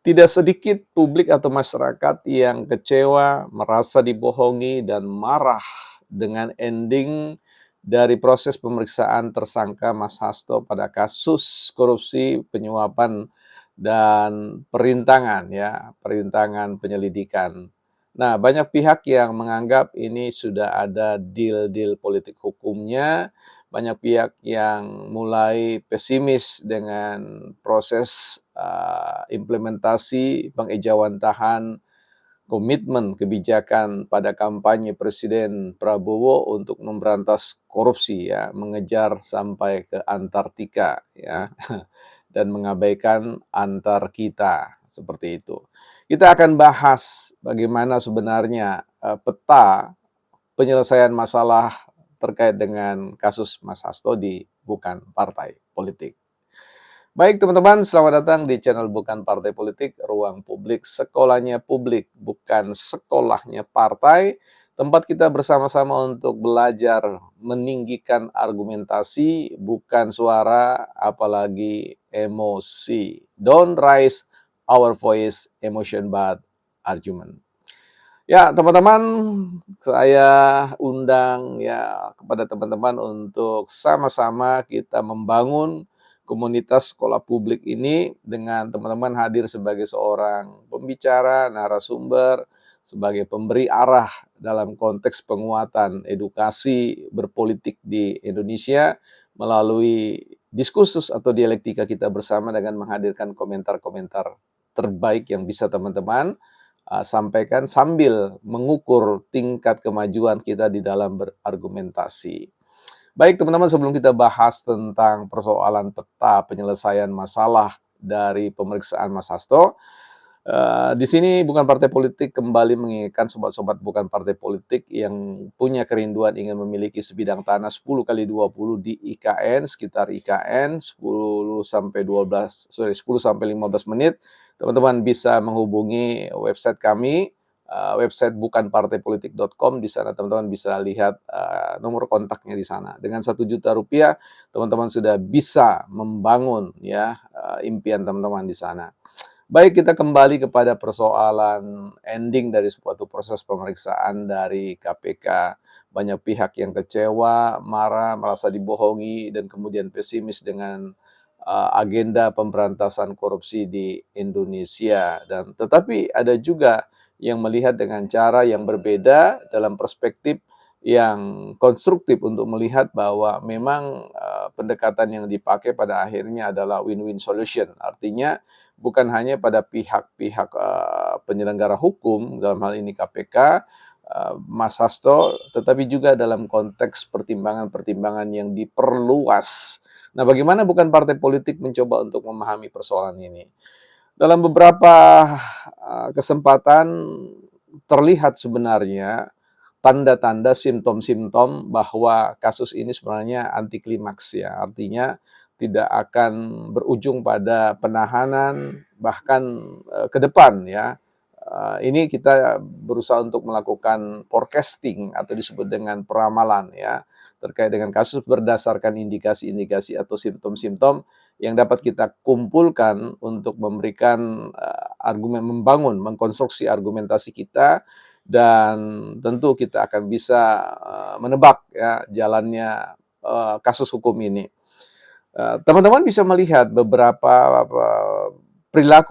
Tidak sedikit publik atau masyarakat yang kecewa, merasa dibohongi, dan marah dengan ending dari proses pemeriksaan tersangka Mas Hasto pada kasus korupsi penyuapan dan perintangan penyelidikan. Nah, banyak pihak yang menganggap ini sudah ada deal-deal politik hukumnya, banyak pihak yang mulai pesimis dengan proses, implementasi pengejawantahan komitmen kebijakan pada kampanye Presiden Prabowo untuk memberantas korupsi ya, mengejar sampai ke Antartika ya, dan mengabaikan antar kita, seperti itu. Kita akan bahas bagaimana sebenarnya, peta penyelesaian masalah terkait dengan kasus Mas Hasto di Bukan Partai Politik. Baik teman-teman, selamat datang di channel Bukan Partai Politik, ruang publik, sekolahnya publik, bukan sekolahnya partai. Tempat kita bersama-sama untuk belajar meninggikan argumentasi, bukan suara, apalagi emosi. Don't raise our voice, emotion, but argument. Ya, teman-teman, saya undang ya kepada teman-teman untuk sama-sama kita membangun komunitas sekolah publik ini dengan teman-teman hadir sebagai seorang pembicara, narasumber, sebagai pemberi arah dalam konteks penguatan edukasi berpolitik di Indonesia melalui diskursus atau dialektika kita bersama dengan menghadirkan komentar-komentar terbaik yang bisa teman-teman sampaikan sambil mengukur tingkat kemajuan kita di dalam berargumentasi. Baik teman-teman, sebelum kita bahas tentang persoalan peta penyelesaian masalah dari pemeriksaan Mas Hasto, di sini Bukan Partai Politik kembali mengingatkan sobat-sobat Bukan Partai Politik yang punya kerinduan ingin memiliki sebidang tanah 10 kali 20 di IKN, sekitar IKN 10 sampai 15 menit. Teman-teman bisa menghubungi website kami, website bukanpartaipolitik.com. Di sana teman-teman bisa lihat nomor kontaknya di sana. Dengan 1 juta rupiah, teman-teman sudah bisa membangun ya impian teman-teman di sana. Baik, kita kembali kepada persoalan ending dari suatu proses pemeriksaan dari KPK. Banyak pihak yang kecewa, marah, merasa dibohongi, dan kemudian pesimis dengan agenda pemberantasan korupsi di Indonesia. Dan tetapi ada juga yang melihat dengan cara yang berbeda dalam perspektif yang konstruktif untuk melihat bahwa memang pendekatan yang dipakai pada akhirnya adalah win-win solution. Artinya bukan hanya pada pihak-pihak penyelenggara hukum, dalam hal ini KPK, Mas Hasto, tetapi juga dalam konteks pertimbangan-pertimbangan yang diperluas. Nah, bagaimana bukan partai politik mencoba untuk memahami persoalan ini? Dalam beberapa kesempatan terlihat sebenarnya tanda-tanda simptom-simptom bahwa kasus ini sebenarnya anti klimaks ya. Artinya tidak akan berujung pada penahanan bahkan ke depan ya. Ini kita berusaha untuk melakukan forecasting atau disebut dengan peramalan ya terkait dengan kasus berdasarkan indikasi-indikasi atau simptom-simptom yang dapat kita kumpulkan untuk memberikan argumen, mengkonstruksi argumentasi kita, dan tentu kita akan bisa menebak ya jalannya kasus hukum ini. Teman-teman bisa melihat beberapa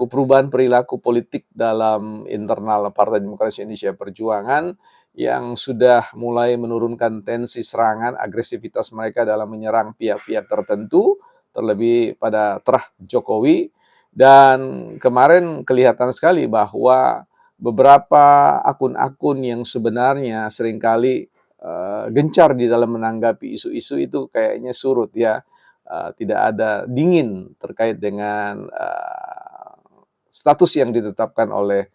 perubahan perilaku politik dalam internal Partai Demokrasi Indonesia Perjuangan yang sudah mulai menurunkan tensi serangan, agresivitas mereka dalam menyerang pihak-pihak tertentu, terlebih pada terah Jokowi. Dan kemarin kelihatan sekali bahwa beberapa akun-akun yang sebenarnya seringkali gencar di dalam menanggapi isu-isu itu kayaknya surut ya. Tidak ada dingin terkait dengan status yang ditetapkan oleh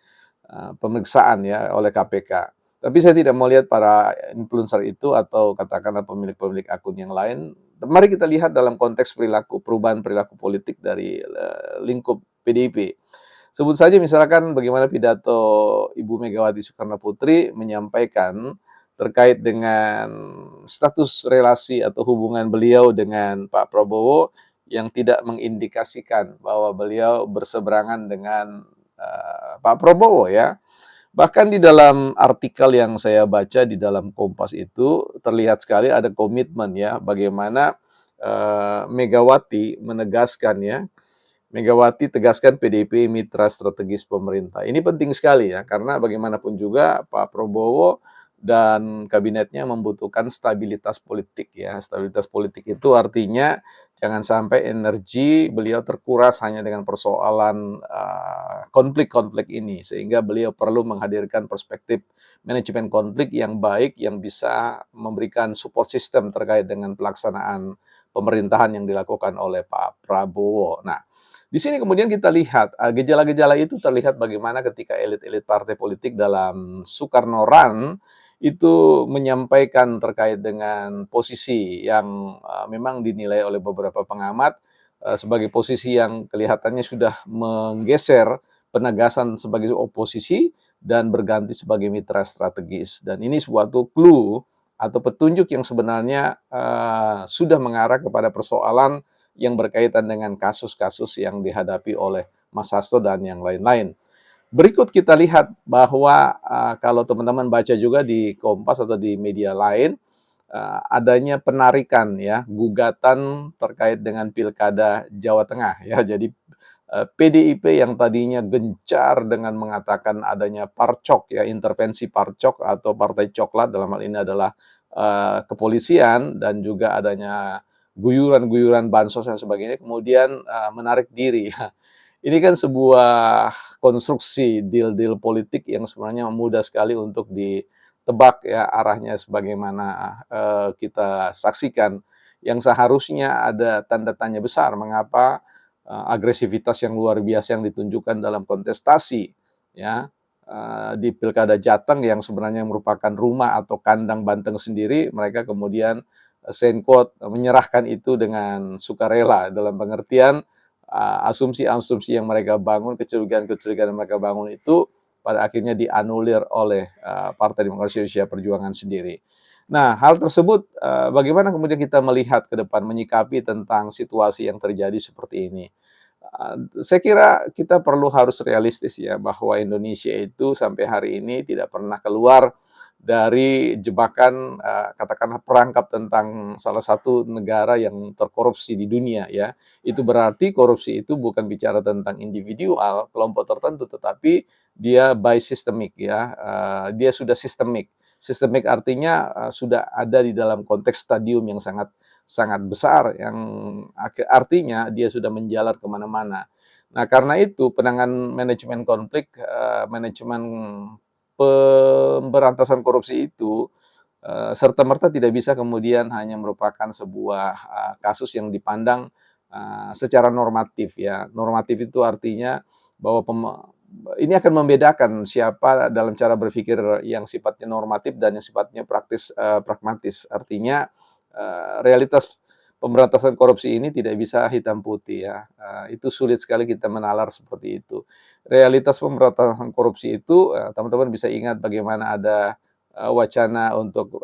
pemeriksaan ya oleh KPK. Tapi saya tidak mau lihat para influencer itu atau katakanlah pemilik-pemilik akun yang lain. Mari kita lihat dalam konteks perubahan perilaku politik dari lingkup PDIP. Sebut saja misalkan bagaimana pidato Ibu Megawati Soekarno Putri menyampaikan terkait dengan status relasi atau hubungan beliau dengan Pak Prabowo yang tidak mengindikasikan bahwa beliau berseberangan dengan Pak Prabowo ya. Bahkan di dalam artikel yang saya baca di dalam Kompas itu terlihat sekali ada komitmen ya bagaimana Megawati menegaskan ya, Megawati tegaskan PDIP mitra strategis pemerintah. Ini penting sekali ya, karena bagaimanapun juga Pak Prabowo dan kabinetnya membutuhkan stabilitas politik ya. Stabilitas politik itu artinya jangan sampai energi beliau terkuras hanya dengan persoalan konflik-konflik ini, sehingga beliau perlu menghadirkan perspektif manajemen konflik yang baik yang bisa memberikan support system terkait dengan pelaksanaan pemerintahan yang dilakukan oleh Pak Prabowo. Nah, di sini kemudian kita lihat, gejala-gejala itu terlihat bagaimana ketika elit-elit partai politik dalam Soekarno Run itu menyampaikan terkait dengan posisi yang, memang dinilai oleh beberapa pengamat, sebagai posisi yang kelihatannya sudah menggeser penegasan sebagai oposisi dan berganti sebagai mitra strategis. Dan ini suatu clue atau petunjuk yang sebenarnya, sudah mengarah kepada persoalan yang berkaitan dengan kasus-kasus yang dihadapi oleh Mas Hasto dan yang lain-lain. Berikut kita lihat bahwa kalau teman-teman baca juga di Kompas atau di media lain, adanya penarikan ya, gugatan terkait dengan Pilkada Jawa Tengah ya. Jadi PDIP yang tadinya gencar dengan mengatakan adanya parcok ya, intervensi parcok atau partai coklat, dalam hal ini adalah kepolisian dan juga adanya guyuran-guyuran bansos dan sebagainya, kemudian menarik diri. Ini kan sebuah konstruksi deal-deal politik yang sebenarnya mudah sekali untuk ditebak ya arahnya sebagaimana kita saksikan. Yang seharusnya ada tanda tanya besar mengapa agresivitas yang luar biasa yang ditunjukkan dalam kontestasi ya di Pilkada Jateng yang sebenarnya merupakan rumah atau kandang Banten sendiri, mereka kemudian menyerahkan itu dengan sukarela, dalam pengertian asumsi-asumsi yang mereka bangun, kecurigaan-kecurigaan yang mereka bangun itu pada akhirnya dianulir oleh Partai Demokrasi Indonesia Perjuangan sendiri. Nah, hal tersebut bagaimana kemudian kita melihat ke depan, menyikapi tentang situasi yang terjadi seperti ini? Saya kira kita perlu harus realistis ya, bahwa Indonesia itu sampai hari ini tidak pernah keluar dari jebakan, katakanlah perangkap tentang salah satu negara yang terkorupsi di dunia ya. Itu berarti korupsi itu bukan bicara tentang individual, kelompok tertentu, tetapi dia by systemic ya, dia sudah sistemik. Sistemik artinya, sudah ada di dalam konteks stadium yang sangat sangat besar, yang artinya dia sudah menjalar kemana mana. Nah, karena itu penanganan manajemen konflik, manajemen pemberantasan korupsi itu, serta-merta tidak bisa kemudian hanya merupakan sebuah, kasus yang dipandang, secara normatif ya. Normatif itu artinya bahwa ini akan membedakan siapa dalam cara berpikir yang sifatnya normatif dan yang sifatnya praktis, pragmatis. Artinya, realitas pemberantasan korupsi ini tidak bisa hitam putih ya, itu sulit sekali kita menalar seperti itu. Realitas pemberantasan korupsi itu, teman-teman bisa ingat bagaimana ada wacana untuk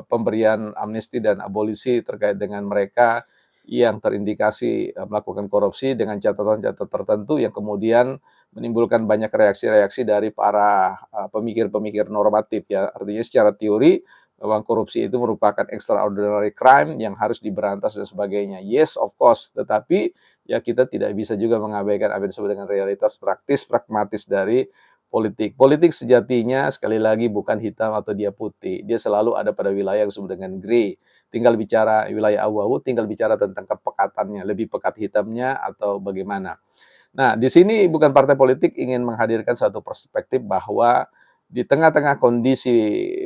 pemberian amnesti dan abolisi terkait dengan mereka yang terindikasi melakukan korupsi dengan catatan-catatan tertentu yang kemudian menimbulkan banyak reaksi-reaksi dari para pemikir-pemikir normatif ya. Artinya secara teori bahwa korupsi itu merupakan extraordinary crime yang harus diberantas dan sebagainya. Yes, of course, tetapi ya kita tidak bisa juga mengabaikan apa yang disebut dengan realitas praktis, pragmatis dari politik. Politik sejatinya sekali lagi bukan hitam atau dia putih. Dia selalu ada pada wilayah yang disebut dengan grey. Tinggal bicara wilayah abu-abu, tinggal bicara tentang kepekatannya, lebih pekat hitamnya atau bagaimana. Nah, di sini bukan partai politik ingin menghadirkan satu perspektif bahwa di tengah-tengah kondisi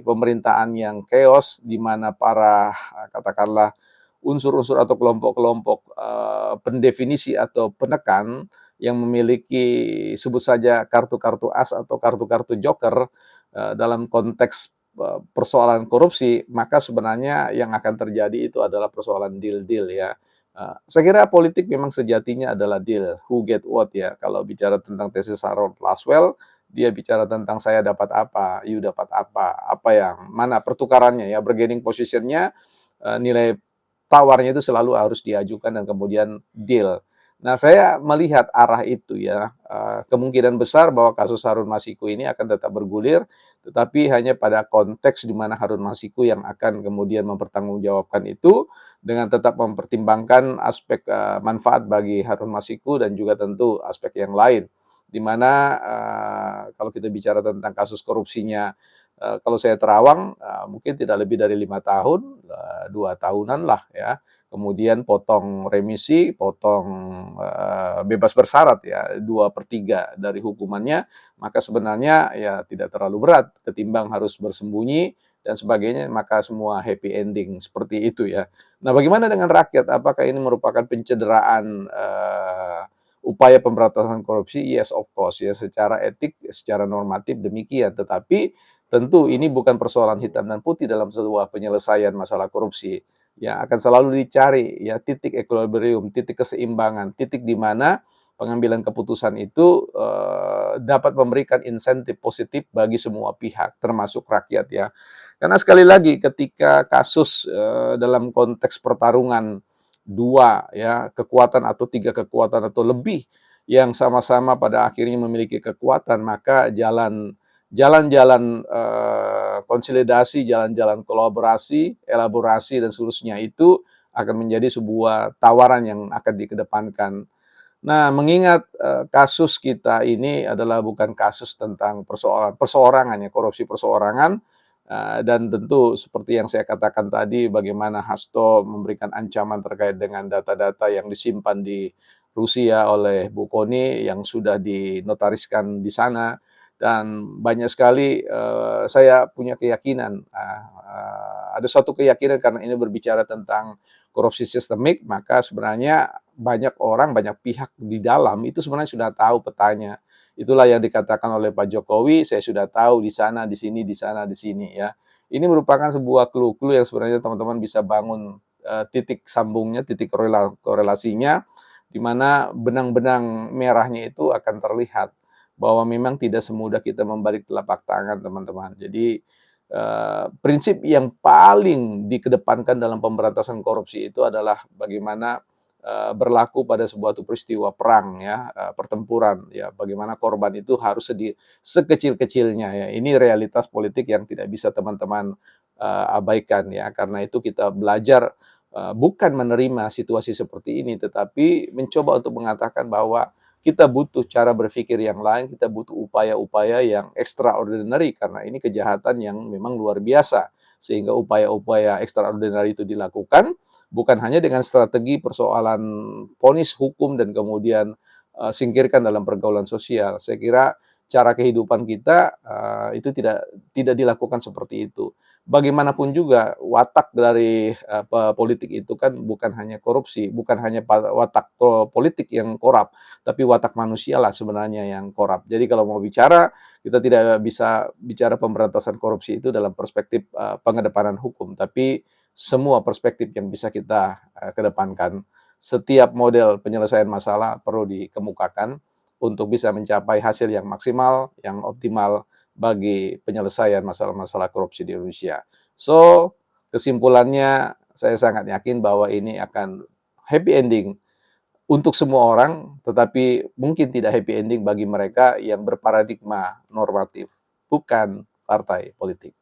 pemerintahan yang chaos, di mana para katakanlah unsur-unsur atau kelompok-kelompok pendefinisi atau penekan yang memiliki sebut saja kartu-kartu as atau kartu-kartu joker dalam konteks persoalan korupsi, maka sebenarnya yang akan terjadi itu adalah persoalan deal-deal ya. Saya kira politik memang sejatinya adalah deal, who get what ya. Kalau bicara tentang tesis Harold Laswell, dia bicara tentang saya dapat apa, you dapat apa yang mana pertukarannya ya, bargaining position-nya, nilai tawarnya itu selalu harus diajukan dan kemudian deal. Nah, saya melihat arah itu ya, kemungkinan besar bahwa kasus Harun Masiku ini akan tetap bergulir, tetapi hanya pada konteks di mana Harun Masiku yang akan kemudian mempertanggungjawabkan itu, dengan tetap mempertimbangkan aspek, manfaat bagi Harun Masiku dan juga tentu aspek yang lain. Di mana, kalau kita bicara tentang kasus korupsinya, kalau saya terawang, mungkin tidak lebih dari 5 tahun, 2 tahunan lah ya. Kemudian potong remisi, potong, bebas bersyarat ya, 2/3 dari hukumannya, maka sebenarnya ya tidak terlalu berat ketimbang harus bersembunyi dan sebagainya, maka semua happy ending seperti itu ya. Nah, bagaimana dengan rakyat? Apakah ini merupakan pencederaan, upaya pemberantasan korupsi? Yes, of course ya, secara etik, secara normatif demikian. Tetapi tentu ini bukan persoalan hitam dan putih dalam sebuah penyelesaian masalah korupsi. Ya, akan selalu dicari ya titik equilibrium, titik keseimbangan, titik di mana pengambilan keputusan itu, dapat memberikan insentif positif bagi semua pihak, termasuk rakyat ya. Karena sekali lagi ketika kasus, dalam konteks pertarungan 2 ya, kekuatan atau 3 kekuatan atau lebih yang sama-sama pada akhirnya memiliki kekuatan, maka jalan-jalan, konsolidasi, jalan-jalan kolaborasi, elaborasi dan seterusnya itu akan menjadi sebuah tawaran yang akan dikedepankan. Nah, mengingat, kasus kita ini adalah bukan kasus tentang persoalan perseorangan ya, korupsi perseorangan, dan tentu seperti yang saya katakan tadi, bagaimana Hasto memberikan ancaman terkait dengan data-data yang disimpan di Rusia oleh Bu Kony yang sudah dinotariskan di sana, dan banyak sekali, saya punya keyakinan, ada suatu keyakinan karena ini berbicara tentang korupsi sistemik, maka sebenarnya banyak orang, banyak pihak di dalam itu sebenarnya sudah tahu petanya. Itulah yang dikatakan oleh Pak Jokowi, saya sudah tahu di sana, di sini, di sana, di sini ya. Ini merupakan sebuah clue-clue yang sebenarnya teman-teman bisa bangun, titik sambungnya, titik korelasinya, di mana benang-benang merahnya itu akan terlihat bahwa memang tidak semudah kita membalik telapak tangan, teman-teman. Jadi, prinsip yang paling dikedepankan dalam pemberantasan korupsi itu adalah bagaimana, berlaku pada sebuah peristiwa perang ya, pertempuran ya, bagaimana korban itu harus sekecil-kecilnya ya. Ini realitas politik yang tidak bisa teman-teman, abaikan ya. Karena itu kita belajar, bukan menerima situasi seperti ini, tetapi mencoba untuk mengatakan bahwa kita butuh cara berpikir yang lain, kita butuh upaya-upaya yang extraordinary karena ini kejahatan yang memang luar biasa. Sehingga upaya-upaya extraordinary itu dilakukan bukan hanya dengan strategi persoalan vonis hukum dan kemudian, singkirkan dalam pergaulan sosial. Saya kira cara kehidupan kita, itu tidak dilakukan seperti itu. Bagaimanapun juga watak dari, politik itu kan bukan hanya korupsi, bukan hanya watak politik yang korup, tapi watak manusialah sebenarnya yang korup. Jadi kalau mau bicara, kita tidak bisa bicara pemberantasan korupsi itu dalam perspektif, pengedepanan hukum, tapi semua perspektif yang bisa kita, kedepankan. Setiap model penyelesaian masalah perlu dikemukakan untuk bisa mencapai hasil yang maksimal, yang optimal bagi penyelesaian masalah-masalah korupsi di Indonesia. So, kesimpulannya saya sangat yakin bahwa ini akan happy ending untuk semua orang, tetapi mungkin tidak happy ending bagi mereka yang berparadigma normatif, bukan partai politik.